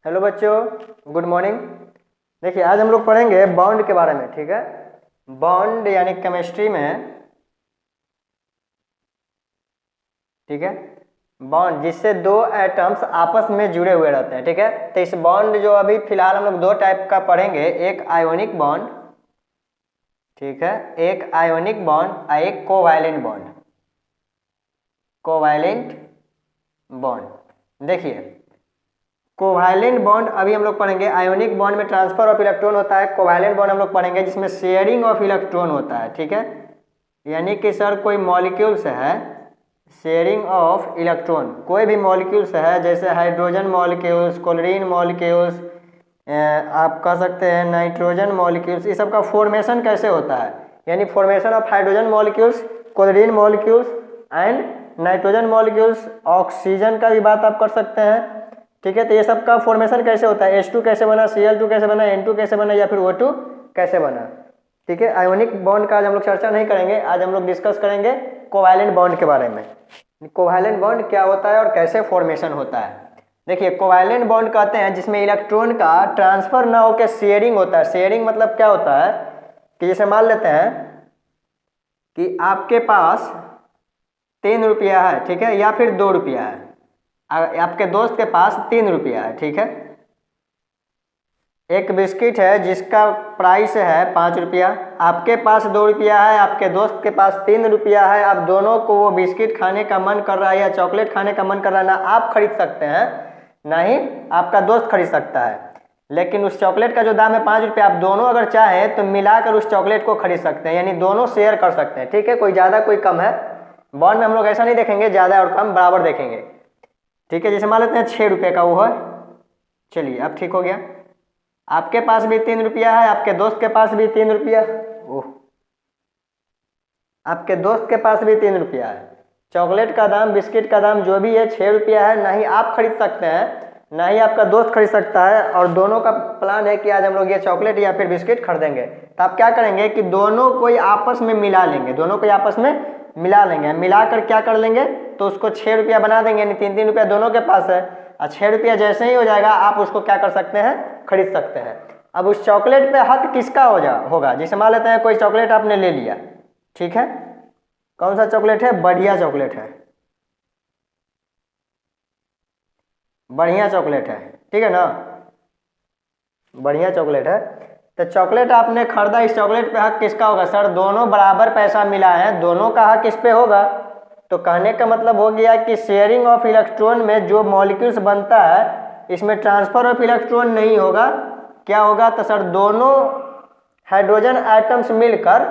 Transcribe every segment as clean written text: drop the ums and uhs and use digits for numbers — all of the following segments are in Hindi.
हेलो बच्चों, गुड मॉर्निंग। देखिए आज हम लोग पढ़ेंगे बॉन्ड के बारे में। ठीक है, बॉन्ड यानी केमिस्ट्री में, ठीक है, बॉन्ड जिससे दो एटम्स आपस में जुड़े हुए रहते हैं। ठीक है, तो इस बॉन्ड जो अभी फिलहाल हम लोग दो टाइप का पढ़ेंगे, एक आयोनिक बॉन्ड, ठीक है, एक आयोनिक बॉन्ड और एक कोवैलेंट बॉन्ड। कोवैलेंट बॉन्ड, देखिए कोवैलेंट बॉन्ड अभी हम लोग पढ़ेंगे। आयोनिक बॉन्ड में ट्रांसफर ऑफ इलेक्ट्रॉन होता है। कोवैलेंट बॉन्ड हम लोग पढ़ेंगे जिसमें शेयरिंग ऑफ इलेक्ट्रॉन होता है। ठीक है, यानी कि सर कोई मॉलिक्यूल्स है, शेयरिंग ऑफ इलेक्ट्रॉन, कोई भी मॉलिक्यूल्स है जैसे हाइड्रोजन मॉलिक्यूल्स, क्लोरीन मॉलिक्यूल्स, आप कह सकते हैं नाइट्रोजन मॉलिक्यूल्स, ये सब का फॉर्मेशन कैसे होता है, यानी formation of hydrogen molecules, chlorine molecules and nitrogen molecules, oxygen का भी बात आप कर सकते हैं। ठीक है, तो ये सब का फॉर्मेशन कैसे होता है, H2 कैसे बना, Cl2 कैसे बना, N2 कैसे बना, या फिर O2 कैसे बना। ठीक है, आयोनिक बॉन्ड का आज हम लोग चर्चा नहीं करेंगे, आज हम लोग डिस्कस करेंगे कोवैलेंट बॉन्ड के बारे में। कोवैलेंट बॉन्ड क्या होता है और कैसे फॉर्मेशन होता है। देखिए कोवैलेंट बॉन्ड कहते हैं जिसमें इलेक्ट्रॉन का ट्रांसफर ना होकर शेयरिंग होता है। शेयरिंग मतलब क्या होता है कि जैसे मान लेते हैं कि आपके पास 3 रुपया है, ठीक है, या फिर 2 रुपया है, आपके दोस्त के पास 3 रुपया है। ठीक है, एक बिस्किट है जिसका प्राइस है 5 रुपया, आपके पास 2 रुपया है, आपके दोस्त के पास 3 रुपया है। अब दोनों को वो बिस्किट खाने का मन कर रहा है या चॉकलेट खाने का मन कर रहा है, ना आप खरीद सकते हैं ना ही आपका दोस्त खरीद सकता है, लेकिन उस चॉकलेट का जो दाम है 5 रुपया, आप दोनों अगर चाहें तो मिलाकर उस चॉकलेट को खरीद सकते हैं, यानी दोनों शेयर कर सकते हैं। ठीक है, कोई ज़्यादा कोई कम है। बॉन्ड में हम लोग ऐसा नहीं देखेंगे, ज़्यादा और कम बराबर देखेंगे। ठीक है, जैसे मान लेते हैं 6 रुपये का वो है, चलिए अब ठीक हो गया, आपके पास भी 3 रुपया है, आपके दोस्त के पास भी 3 रुपया, ओह, आपके दोस्त के पास भी 3 रुपया है। चॉकलेट का दाम, बिस्किट का दाम जो भी है 6 रुपया है, ना ही आप खरीद सकते हैं ना ही आपका दोस्त खरीद सकता है, और दोनों का प्लान है कि आज हम लोग ये चॉकलेट या फिर बिस्किट खरीदेंगे। तो आप क्या करेंगे कि दोनों को आपस में मिला लेंगे, दोनों को आपस में मिला लेंगे, मिलाकर क्या कर लेंगे तो उसको 6 रुपया बना देंगे, यानी 3-3 रुपया दोनों के पास है, और 6 रुपया जैसे ही हो जाएगा आप उसको क्या कर सकते हैं, खरीद सकते हैं। अब उस चॉकलेट पे हक किसका होगा, जैसे मान लेते हैं कोई चॉकलेट आपने ले लिया, ठीक है, कौन सा चॉकलेट है, बढ़िया चॉकलेट है, बढ़िया चॉकलेट है, ठीक है ना, बढ़िया चॉकलेट है। तो चॉकलेट आपने खरीदा, इस चॉकलेट पे हक किसका होगा, सर दोनों बराबर पैसा मिला है, दोनों का हक किस पे होगा। तो कहने का मतलब हो गया कि शेयरिंग ऑफ इलेक्ट्रॉन में जो मॉलिक्यूल्स बनता है इसमें ट्रांसफर ऑफ इलेक्ट्रॉन नहीं होगा। क्या होगा, तो सर दोनों हाइड्रोजन एटम्स मिलकर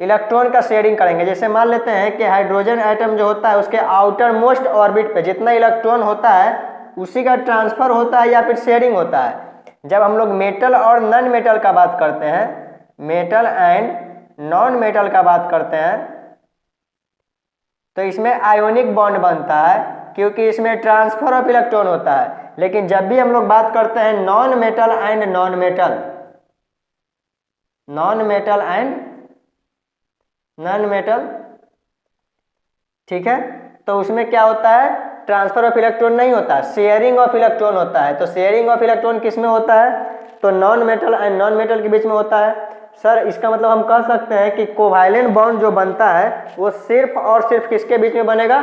इलेक्ट्रॉन का शेयरिंग करेंगे। जैसे मान लेते हैं कि हाइड्रोजन एटम जो होता है उसके आउटर मोस्ट ऑर्बिट पे जितना इलेक्ट्रॉन होता है उसी का ट्रांसफर होता है या फिर शेयरिंग होता है। जब हम लोग मेटल और नॉन मेटल का बात करते हैं, मेटल एंड नॉन मेटल का बात करते हैं, तो इसमें आयोनिक बॉन्ड बनता है क्योंकि इसमें ट्रांसफर ऑफ इलेक्ट्रॉन होता है। लेकिन जब भी हम लोग बात करते हैं non metal and non metal, non metal and non metal, ठीक है, तो उसमें क्या होता है, ट्रांसफर ऑफ इलेक्ट्रॉन नहीं होता है, शेयरिंग ऑफ इलेक्ट्रॉन होता है। तो शेयरिंग ऑफ इलेक्ट्रॉन किस में होता है, तो non metal and non metal के बीच में होता है। सर इसका मतलब हम कह सकते हैं कि कोवैलेंट बॉन्ड जो बनता है वो सिर्फ और सिर्फ किसके बीच में बनेगा,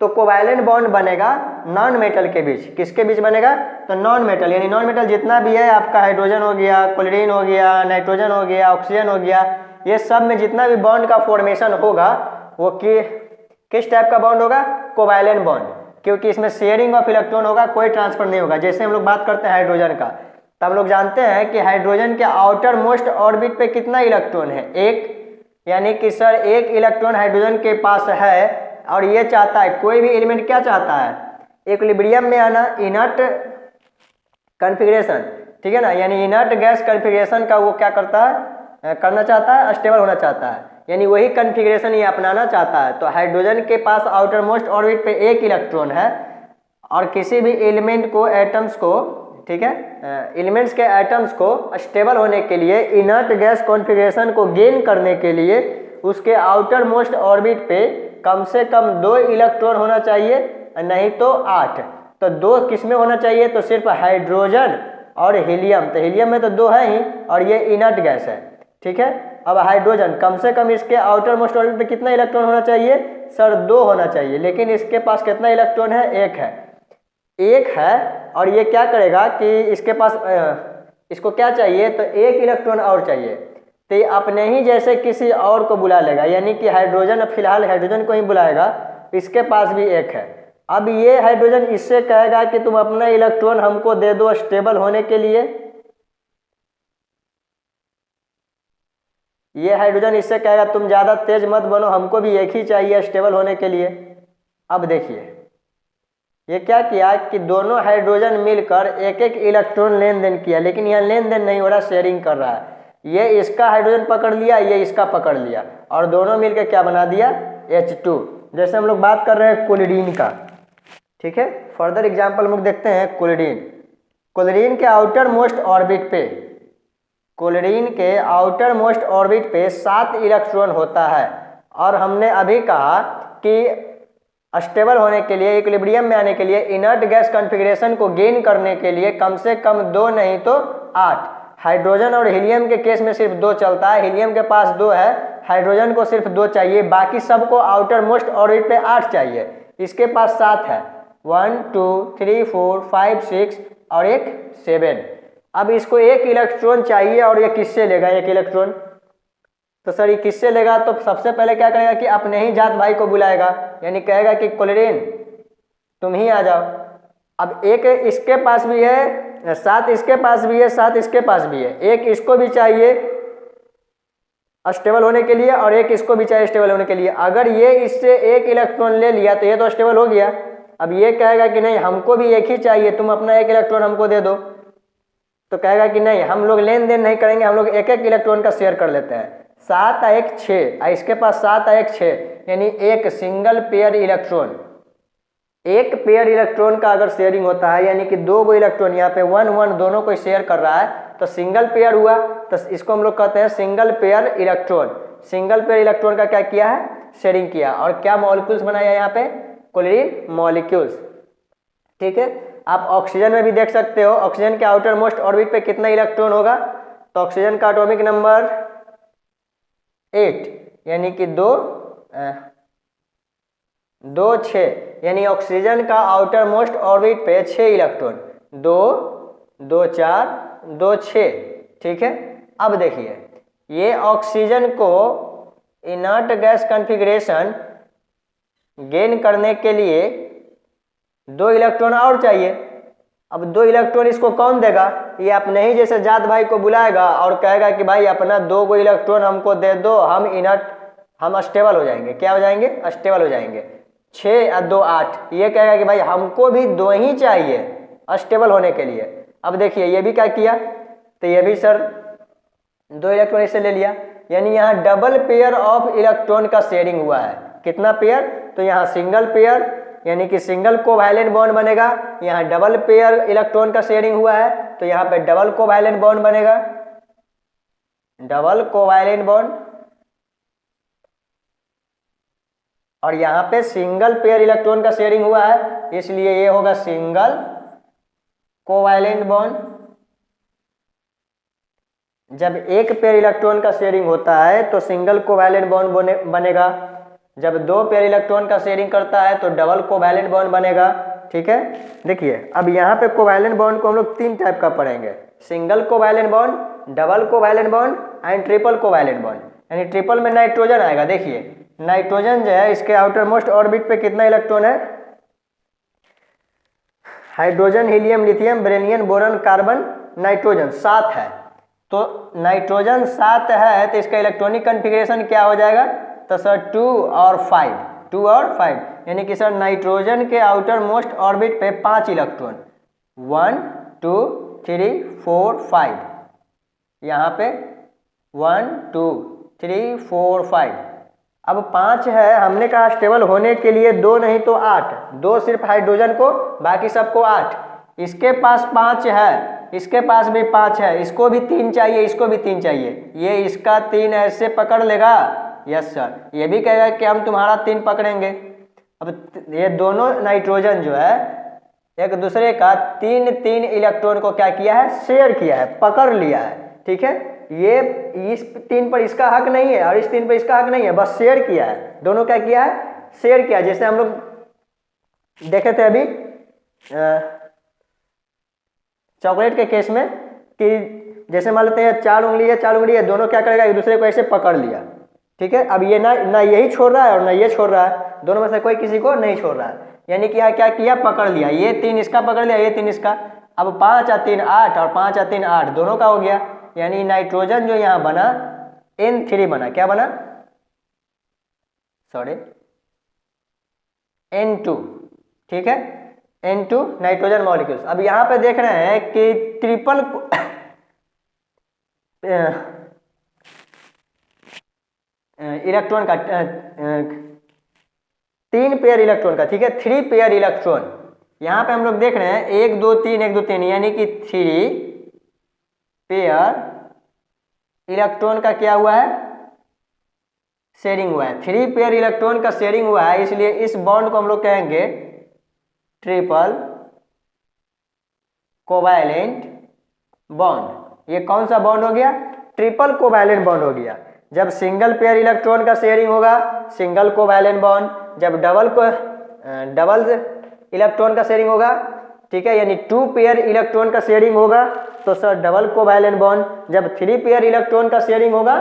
तो कोवैलेंट बॉन्ड बनेगा नॉन मेटल के बीच। किसके बीच बनेगा, तो नॉन मेटल, यानी नॉन मेटल जितना भी है आपका, हाइड्रोजन हो गया, क्लोरीन हो गया, नाइट्रोजन हो गया, ऑक्सीजन हो गया, ये सब में जितना भी बॉन्ड का फॉर्मेशन होगा वो किस टाइप का बॉन्ड होगा, कोवैलेंट बॉन्ड, क्योंकि इसमें शेयरिंग ऑफ इलेक्ट्रॉन होगा, कोई ट्रांसफर नहीं होगा। जैसे हम लोग बात करते हैं हाइड्रोजन का, तो हम लोग जानते हैं कि हाइड्रोजन के आउटर मोस्ट ऑर्बिट पे कितना इलेक्ट्रॉन है, एक, यानी कि सर एक इलेक्ट्रॉन हाइड्रोजन के पास है, और ये चाहता है, कोई भी एलिमेंट क्या चाहता है, इक्विलिब्रियम में आना, इनर्ट कॉन्फ़िगरेशन, ठीक है ना, यानी इनर्ट गैस कॉन्फ़िगरेशन का वो क्या करता है, करना चाहता है, स्टेबल होना चाहता है, यानी वही कॉन्फ़िगरेशन ये अपनाना चाहता है। तो हाइड्रोजन के पास आउटर मोस्ट ऑर्बिट पे एक इलेक्ट्रॉन है, और किसी भी एलिमेंट को, एटम्स को, ठीक है, एलिमेंट्स के एटम्स को स्टेबल होने के लिए, इनर्ट गैस कॉन्फ़िगरेशन को गेन करने के लिए उसके आउटर मोस्ट ऑर्बिट पे कम से कम 2 इलेक्ट्रॉन होना चाहिए, नहीं तो 8। तो दो किस में होना चाहिए, तो सिर्फ हाइड्रोजन और हीलियम, तो हीलियम में तो दो है ही और ये इनर्ट गैस है, ठीक है। अब हाइड्रोजन कम से कम इसके आउटर मोस्ट ऑर्बिट पे कितना इलेक्ट्रॉन होना चाहिए सर, 2 होना चाहिए, लेकिन इसके पास कितना इलेक्ट्रॉन है, 1 है, 1 है। और ये क्या करेगा कि इसके पास इसको क्या चाहिए, तो 1 इलेक्ट्रॉन और चाहिए, तो ये अपने ही जैसे किसी और को बुला लेगा, यानी कि हाइड्रोजन फिलहाल हाइड्रोजन को ही बुलाएगा, इसके पास भी 1 है। अब ये हाइड्रोजन इससे कहेगा कि तुम अपना इलेक्ट्रॉन हमको दे दो स्टेबल होने के लिए, ये हाइड्रोजन इससे कहेगा तुम ज़्यादा तेज मत बनो, हमको भी 1 ही चाहिए स्टेबल होने के लिए। अब देखिए ये क्या किया कि दोनों हाइड्रोजन मिलकर एक एक इलेक्ट्रॉन लेन देन किया, लेकिन यहाँ लेन देन नहीं हो रहा, शेयरिंग कर रहा है। ये इसका हाइड्रोजन पकड़ लिया, ये इसका पकड़ लिया और दोनों मिलकर क्या बना दिया, H2। जैसे हम लोग बात कर रहे हैं कोलिडीन का, ठीक है। फर्दर एग्जाम्पल हम लोग देखते हैं कोलिडीन। कोलिडीन के आउटर मोस्ट ऑर्बिट पे, कोलिडीन के आउटर मोस्ट ऑर्बिट पे 7 इलेक्ट्रॉन होता है और हमने अभी कहा कि स्टेबल होने के लिए, इक्विलिब्रियम में आने के लिए, इनर्ट गैस कॉन्फ़िगरेशन को गेन करने के लिए कम से कम 2 नहीं तो 8। हाइड्रोजन और हीलियम के केस में सिर्फ 2 चलता है, हीलियम के पास 2 है, हाइड्रोजन को सिर्फ 2 चाहिए, बाकी सबको आउटर मोस्ट ऑर्बिट पे 8 चाहिए, इसके पास 7 है, 1 2 3 4 5 6 और एक 7। अब इसको 1 इलेक्ट्रॉन चाहिए और ये किससे लेगा 1 इलेक्ट्रॉन, तो सर ये किससे लेगा, तो सबसे पहले क्या करेगा कि अपने ही जात भाई को बुलाएगा, यानी कहेगा कि कोलिडीन तुम ही आ जाओ। अब 1 इसके पास भी है, 7 इसके पास भी है, 7 इसके पास भी है, 1 इसको भी चाहिए स्टेबल होने के लिए और 1 इसको भी चाहिए स्टेबल होने के लिए। अगर ये इससे 1 इलेक्ट्रॉन ले लिया तो ये तो स्टेबल हो गया। अब ये कहेगा कि नहीं हमको भी 1 ही चाहिए, तुम अपना 1 इलेक्ट्रॉन हमको दे दो, तो कहेगा कि नहीं हम लोग लेन देन नहीं करेंगे, हम लोग 1 इलेक्ट्रॉन का शेयर कर लेते हैं। 7 और 1 6, इसके पास 7 और 1 6, यानी एक single pair electron, 1 pair electron का अगर शेयरिंग होता है, यानी कि 2 गो इलेक्ट्रॉन यहाँ पे 1 1 दोनों को शेयर कर रहा है, तो सिंगल पेयर हुआ, तो इसको हम लोग कहते हैं single pair electron. Single pair electron का क्या किया है, शेयरिंग किया, और क्या मॉलिक्यूल्स बनाया यहाँ पे, कोलिडीन मॉलिक्यूल्स, ठीक है। आप ऑक्सीजन में भी देख सकते हो, ऑक्सीजन के आउटर मोस्ट ऑर्बिट पे कितना इलेक्ट्रॉन होगा, तो ऑक्सीजन का एटॉमिक नंबर 8, यानी कि 2 6, यानी ऑक्सीजन का आउटर मोस्ट ऑर्बिट पे 6 इलेक्ट्रॉन, 2 2 4 2 6, ठीक है। अब देखिए ये ऑक्सीजन को इनर्ट गैस कॉन्फ़िगरेशन गेन करने के लिए 2 इलेक्ट्रॉन और चाहिए। अब 2 इलेक्ट्रॉन इसको कौन देगा, ये अपने ही जैसे जात भाई को बुलाएगा और कहेगा कि भाई अपना 2 गो इलेक्ट्रॉन हमको दे दो, हम स्टेबल हो जाएंगे, क्या हो जाएंगे, स्टेबल हो जाएंगे। 6 और 2 8, ये कहेगा कि भाई हमको भी 2 ही चाहिए स्टेबल होने के लिए। अब देखिए ये भी क्या किया, तो ये भी सर 2 इलेक्ट्रॉन इससे ले लिया, यानी यहाँ डबल पेयर ऑफ इलेक्ट्रॉन का शेयरिंग हुआ है। कितना पेयर, तो यहाँ सिंगल पेयर यानी कि सिंगल कोवैलेंट बॉन्ड बनेगा, यहाँ डबल पेयर इलेक्ट्रॉन का शेयरिंग हुआ है, तो यहाँ पे डबल कोवैलेंट बॉन्ड बनेगा, डबल कोवैलेंट बॉन्ड, और यहाँ पे सिंगल पेयर इलेक्ट्रॉन का शेयरिंग हुआ है, इसलिए ये होगा सिंगल कोवैलेंट बॉन्ड। जब 1 पेयर इलेक्ट्रॉन का शेयरिंग होता है तो सिंगल कोवैलेंट बॉन्ड बनेगा, जब 2 पेयर इलेक्ट्रॉन का शेयरिंग करता है तो डबल कोवैलेंट बॉन्ड बनेगा, ठीक है। देखिए अब यहाँ पे कोवैलेंट बॉन्ड को हम लोग 3 टाइप का पढ़ेंगे, single covalent bond, double covalent bond and triple covalent bond. यानी ट्रिपल में नाइट्रोजन आएगा, देखिए नाइट्रोजन जो है इसके आउटर मोस्ट ऑर्बिट पे कितना इलेक्ट्रॉन है, hydrogen helium lithium beryllium boron carbon nitrogen 7 है, तो नाइट्रोजन 7 है, तो इसका इलेक्ट्रॉनिक कॉन्फ़िगरेशन क्या हो जाएगा, तो सर 2 और 5, यानी कि सर नाइट्रोजन के आउटर मोस्ट ऑर्बिट पे 5 इलेक्ट्रॉन, 1 2 3 4 5, यहाँ पे 1 2 3 4 5। अब 5 है, हमने कहा स्टेबल होने के लिए 2 नहीं तो 8, 2 सिर्फ हाइड्रोजन को, बाकी सबको 8। इसके पास 5 है, इसके पास भी 5 है, इसको भी 3 चाहिए, इसको भी 3 चाहिए, ये इसका 3 ऐसे पकड़ लेगा, यस सर, ये भी कहेगा कि हम तुम्हारा 3 पकड़ेंगे। अब ये दोनों नाइट्रोजन जो है एक दूसरे का तीन तीन इलेक्ट्रॉन को क्या किया है, शेयर किया है, पकड़ लिया है। ठीक है, ये इस तीन पर इसका हक नहीं है और इस तीन पर इसका हक नहीं है, बस शेयर किया है, दोनों क्या किया है, शेयर किया। जैसे हम लोग देखे थे अभी चॉकलेट के केस में कि जैसे मान लेते हैं चार उंगली है, दोनों क्या करेगा, एक दूसरे को ऐसे पकड़ लिया। ठीक है, अब ये ना यही छोड़ रहा है और ना ये छोड़ रहा है, दोनों में से कोई किसी को नहीं छोड़ रहा है, यानी कि यहाँ क्या किया, पकड़ लिया। ये तीन इसका पकड़ लिया, ये तीन इसका। अब 5 और 3 8 और 5 और 3 8 दोनों का हो गया, यानी नाइट्रोजन जो यहाँ बना N3 बना, क्या बना, सॉरी N2। ठीक है, N2 नाइट्रोजन मॉलिक्यूल्स। अब यहाँ पे देख रहे हैं कि ट्रिपल इलेक्ट्रॉन का 3 पेयर इलेक्ट्रॉन का, ठीक है, 3 पेयर इलेक्ट्रॉन। यहाँ पे हम लोग देख रहे हैं 1 2 3 1 2 3, यानी कि 3 पेयर इलेक्ट्रॉन का क्या हुआ है, शेयरिंग हुआ है। 3 पेयर इलेक्ट्रॉन का शेयरिंग हुआ है, इसलिए इस बॉन्ड को हम लोग कहेंगे ट्रिपल कोवैलेंट बॉन्ड। ये कौन सा बॉन्ड हो गया, ट्रिपल कोवैलेंट बॉन्ड हो गया। जब सिंगल पेयर इलेक्ट्रॉन का शेयरिंग होगा सिंगल कोवैलेंट बॉन्ड, जब डबल इलेक्ट्रॉन का शेयरिंग होगा, ठीक है, यानी 2 पेयर इलेक्ट्रॉन का शेयरिंग होगा तो सर डबल कोवैलेंट बॉन्ड। जब 3 पेयर इलेक्ट्रॉन का शेयरिंग होगा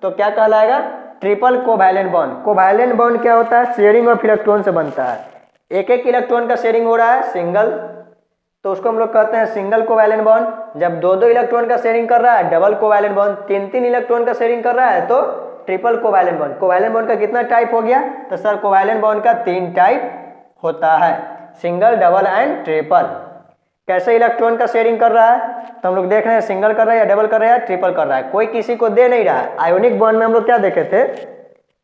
तो क्या कहलाएगा, triple covalent bond. Covalent bond क्या होता है, शेयरिंग ऑफ इलेक्ट्रॉन से बनता है। एक एक इलेक्ट्रॉन का शेयरिंग हो रहा है सिंगल, तो उसको हम लोग कहते हैं सिंगल कोवैलेंट बॉन्ड। जब 2 इलेक्ट्रॉन का शेयरिंग कर रहा है डबल कोवैलेंट बॉन्ड, 3 इलेक्ट्रॉन का शेयरिंग कर रहा है तो triple covalent bond. Covalent bond का कितना टाइप हो गया, तो सर कोवैलेंट बॉन्ड का 3 टाइप होता है, सिंगल, डबल एंड ट्रिपल। कैसे इलेक्ट्रॉन का शेयरिंग कर रहा है, तो हम लोग देख रहे हैं सिंगल कर रहा है या डबल कर रहा है या ट्रिपल कर रहा है, कोई किसी को दे नहीं रहा है। आयोनिक बॉन्ड में हम लोग क्या देखे थे,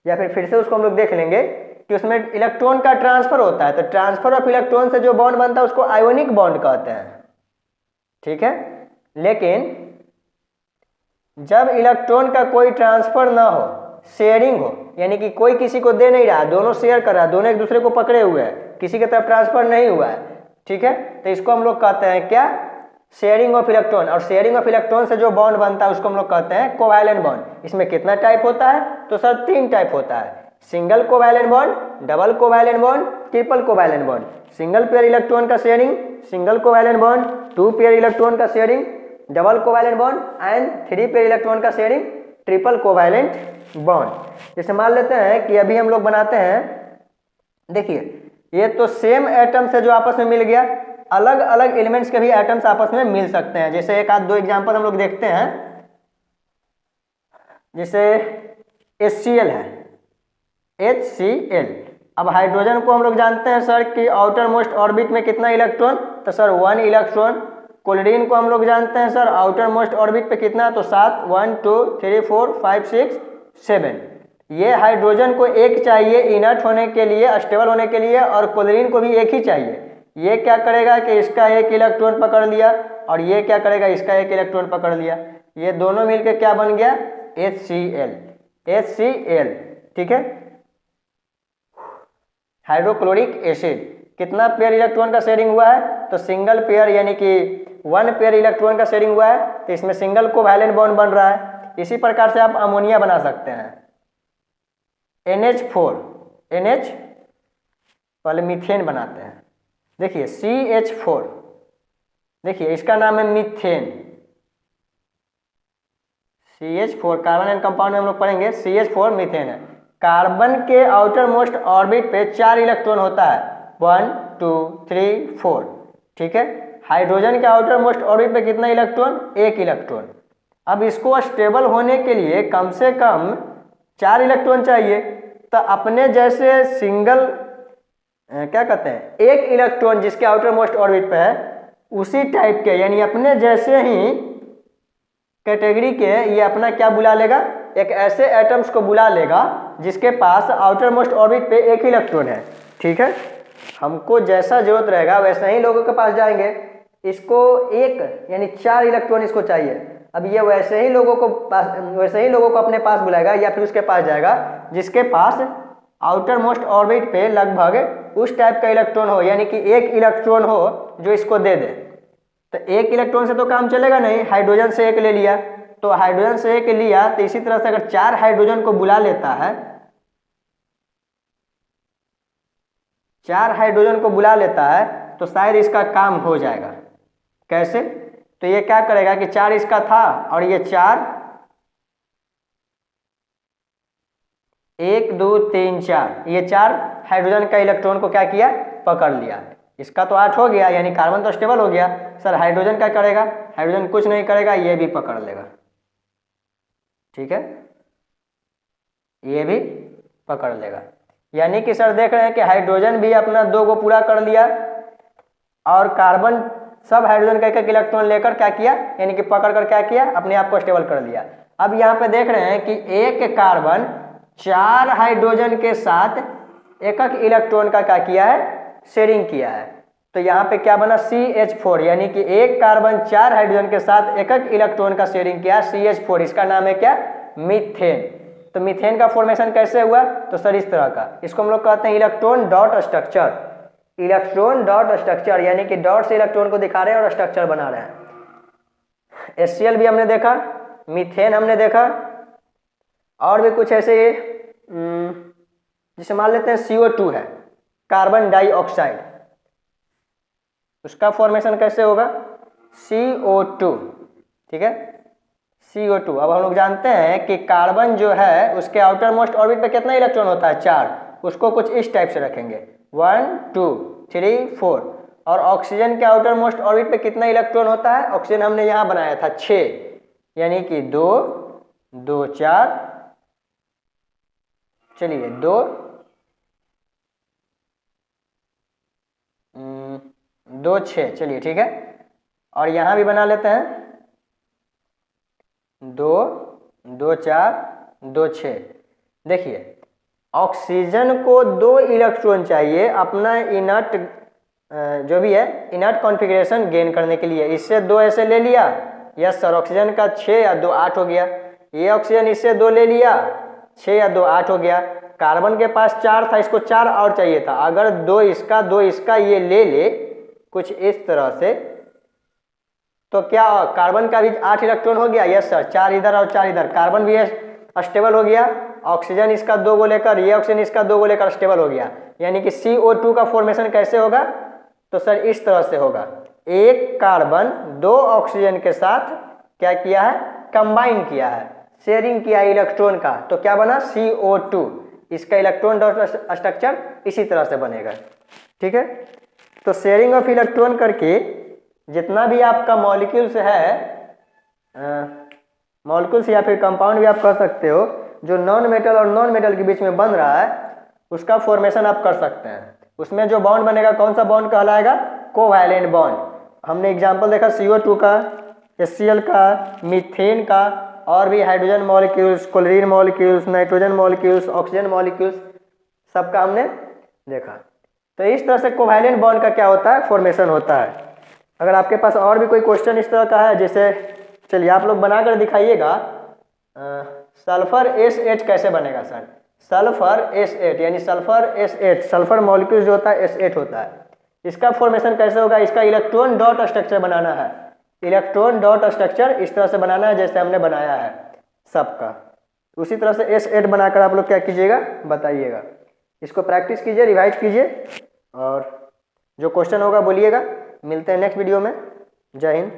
या फिर से उसको हम लोग देख लेंगे कि उसमें इलेक्ट्रॉन का ट्रांसफर होता है, तो ट्रांसफर ऑफ इलेक्ट्रॉन से जो बॉन्ड बनता है उसको आयोनिक बॉन्ड कहते हैं। ठीक है, लेकिन जब इलेक्ट्रॉन का कोई ट्रांसफर ना हो, शेयरिंग हो, यानी कि कोई किसी को दे नहीं रहा, दोनों शेयर कर रहा है, दोनों एक दूसरे को पकड़े हुए हैं, किसी की तरफ ट्रांसफर नहीं हुआ है, ठीक है, तो इसको हम लोग कहते हैं क्या, शेयरिंग ऑफ इलेक्ट्रॉन। और शेयरिंग ऑफ इलेक्ट्रॉन से जो बॉन्ड बनता है उसको हम लोग कहते हैं कोवैलेंट बॉन्ड। इसमें कितना टाइप होता है, तो सर 3 टाइप होता है, single covalent bond, double covalent bond, triple covalent bond. Single pair electron का sharing single covalent bond, 2 pair electron का sharing double covalent bond and 3 pair electron का शेयरिंग ट्रिपल कोवैलेंट बॉन्ड। जैसे मान लेते हैं कि अभी हम लोग बनाते हैं, देखिए ये तो सेम एटम से जो आपस में मिल गया, अलग अलग एलिमेंट्स के भी एटम्स आपस में मिल सकते हैं। जैसे एक आध 2 एग्जांपल हम लोग देखते हैं, जैसे HCl है, HCl। अब हाइड्रोजन को हम लोग जानते हैं सर कि आउटर मोस्ट ऑर्बिट में कितना इलेक्ट्रॉन, तो सर 1 इलेक्ट्रॉन। क्लोरीन को हम लोग जानते हैं सर आउटर मोस्ट ऑर्बिट पे कितना, तो 7, 1 2 3 4 5 6 7। ये हाइड्रोजन को एक चाहिए इनर्ट होने के लिए, स्टेबल होने के लिए, और क्लोरीन को भी एक ही चाहिए। ये क्या करेगा कि इसका एक इलेक्ट्रॉन पकड़ लिया और ये क्या करेगा, इसका एक इलेक्ट्रॉन पकड़ लिया, ये दोनों मिलकर क्या बन गया, HCl। ठीक है, हाइड्रोक्लोरिक एसिड। कितना पेयर इलेक्ट्रॉन का शेयरिंग हुआ है, तो सिंगल पेयर, यानी कि 1 पेयर इलेक्ट्रॉन का शेयरिंग हुआ है, तो इसमें सिंगल कोवैलेंट बॉन्ड बन रहा है। इसी प्रकार से आप अमोनिया बना सकते हैं, NH4, NH, पहले मीथेन बनाते हैं, देखिए CH4, देखिए इसका नाम है methane. CH4 carbon and compound में हम लोग पढ़ेंगे, CH4 मीथेन है। कार्बन के आउटर मोस्ट ऑर्बिट पे 4 इलेक्ट्रॉन होता है, 1 2 3 4। ठीक है, हाइड्रोजन के आउटर मोस्ट ऑर्बिट पे कितना इलेक्ट्रॉन, 1 इलेक्ट्रॉन। अब इसको स्टेबल होने के लिए कम से कम 4 इलेक्ट्रॉन चाहिए, तो अपने जैसे सिंगल क्या कहते हैं, 1 इलेक्ट्रॉन जिसके आउटर मोस्ट ऑर्बिट पे है, उसी टाइप के, यानी अपने जैसे ही कैटेगरी के, ये अपना क्या बुला लेगा, एक ऐसे एटम्स को बुला लेगा जिसके पास आउटर मोस्ट ऑर्बिट पे 1 इलेक्ट्रॉन है। ठीक है, हमको जैसा जरूरत रहेगा वैसे ही लोगों के पास जाएंगे। इसको 1 यानी 4 इलेक्ट्रॉन इसको चाहिए, अब ये वैसे ही लोगों को अपने पास बुलाएगा या फिर उसके पास जाएगा जिसके पास आउटर मोस्ट ऑर्बिट पे लगभग उस टाइप का इलेक्ट्रॉन हो, यानी कि एक इलेक्ट्रॉन हो जो इसको दे दे। तो एक इलेक्ट्रॉन से तो काम चलेगा नहीं, हाइड्रोजन से एक ले लिया, तो हाइड्रोजन से एक लिया, तो इसी तरह से अगर 4 हाइड्रोजन को बुला लेता है, 4 हाइड्रोजन को बुला लेता है, तो शायद इसका काम हो जाएगा। कैसे? तो ये क्या करेगा कि 4 इसका था और ये 4, 1 2 3 4, ये 4 हाइड्रोजन का इलेक्ट्रॉन को क्या किया, पकड़ लिया। इसका तो 8 हो गया, यानी कार्बन तो स्टेबल हो गया। सर हाइड्रोजन क्या करेगा? हाइड्रोजन कुछ नहीं करेगा, ये भी पकड़ लेगा। ठीक है, ये भी पकड़ लेगा। यानी कि सर देख रहे हैं कि हाइड्रोजन भी अपना 2 को पूरा कर लिया और कार्बन सब हाइड्रोजन का एक इलेक्ट्रॉन लेकर क्या किया, यानी कि पकड़ कर क्या किया, अपने आप को स्टेबल कर लिया। अब यहाँ पे देख रहे हैं कि एक कार्बन 4 हाइड्रोजन के साथ एक इलेक्ट्रॉन का क्या किया है, शेयरिंग किया है। तो यहाँ पे क्या बना, CH4, यानी कि एक कार्बन 4 हाइड्रोजन के साथ एक इलेक्ट्रॉन का शेयरिंग किया, CH4। इसका नाम है क्या, मीथेन। तो मीथेन का फॉर्मेशन कैसे हुआ? तो सर इस तरह का, इसको हम लोग कहते हैं electron dot structure. Electron dot structure, यानी कि डॉट से इलेक्ट्रॉन को दिखा रहे हैं और स्ट्रक्चर बना रहे हैं। HCl भी हमने देखा, मीथेन हमने देखा, और भी कुछ ऐसे जिसे मान लेते हैं CO2 है, कार्बन डाइऑक्साइड। उसका फॉर्मेशन कैसे होगा, CO2। ठीक है, CO2। अब हम लोग जानते हैं कि कार्बन जो है उसके आउटर मोस्ट ऑर्बिट पे कितना इलेक्ट्रॉन होता है, 4। उसको कुछ इस टाइप से रखेंगे, 1 2 3 4। और ऑक्सीजन के आउटर मोस्ट ऑर्बिट पे कितना इलेक्ट्रॉन होता है, ऑक्सीजन हमने यहाँ बनाया था 6, यानी कि 2 2 4, चलिए 2 2 6, चलिए ठीक है। और यहाँ भी बना लेते हैं 2 2 4 2 6। देखिए ऑक्सीजन को 2 इलेक्ट्रॉन चाहिए अपना इनर्ट जो भी है इनर्ट कॉन्फ़िगरेशन गेन करने के लिए। इससे 2 ऐसे ले लिया, यस सर, ऑक्सीजन का 6 या 2 8 हो गया। ये ऑक्सीजन इससे 2 ले लिया, 6 या 2 8 हो गया। कार्बन के पास 4 था, इसको 4 और चाहिए था। अगर 2 इसका 2 इसका ये ले ले कुछ इस तरह से, तो क्या कार्बन का भी 8 इलेक्ट्रॉन हो गया, यस सर, 4 इधर और 4 इधर। कार्बन भी स्टेबल हो गया, ऑक्सीजन इसका 2 को लेकर, ये ऑक्सीजन इसका 2 को लेकर स्टेबल हो गया। यानी कि CO2 का फॉर्मेशन कैसे होगा, तो सर इस तरह से होगा। एक कार्बन 2 ऑक्सीजन के साथ क्या किया है, कंबाइन किया है, शेयरिंग किया है इलेक्ट्रॉन का, तो क्या बना, CO2। इसका इलेक्ट्रॉन डॉट स्ट्रक्चर इसी तरह से बनेगा। ठीक है, तो शेयरिंग ऑफ इलेक्ट्रॉन करके जितना भी आपका मॉलिक्यूल्स है, मॉलिक्यूल्स या फिर कंपाउंड भी आप कह सकते हो, जो नॉन मेटल और नॉन मेटल के बीच में बन रहा है, उसका फॉर्मेशन आप कर सकते हैं। उसमें जो बॉन्ड बनेगा कौन सा बॉन्ड कहलाएगा, कोवैलेंट बॉन्ड। हमने एग्जांपल देखा CO2 का, HCl का, मीथेन का, और भी hydrogen molecules, chlorine molecules, nitrogen molecules, oxygen molecules, सबका हमने देखा। तो इस तरह से कोवैलेंट बॉन्ड का क्या होता है, फॉर्मेशन होता है। अगर आपके पास और भी कोई क्वेश्चन इस तरह का है, जैसे चलिए आप लोग बनाकर दिखाइएगा, सल्फर S8 कैसे बनेगा सर, सल्फर S8 यानी सल्फर S8, सल्फर मॉलिक्यूल जो होता है S8 होता है। इसका फॉर्मेशन कैसे होगा, इसका इलेक्ट्रॉन डॉट स्ट्रक्चर बनाना है, इलेक्ट्रॉन डॉट स्ट्रक्चर इस तरह से बनाना है जैसे हमने बनाया है सबका। उसी तरह से S8 बनाकर आप लोग क्या कीजिएगा, बताइएगा। इसको प्रैक्टिस कीजिए, रिवाइज कीजिए, और जो क्वेश्चन होगा बोलिएगा। मिलते हैं नेक्स्ट वीडियो में। जय हिंद।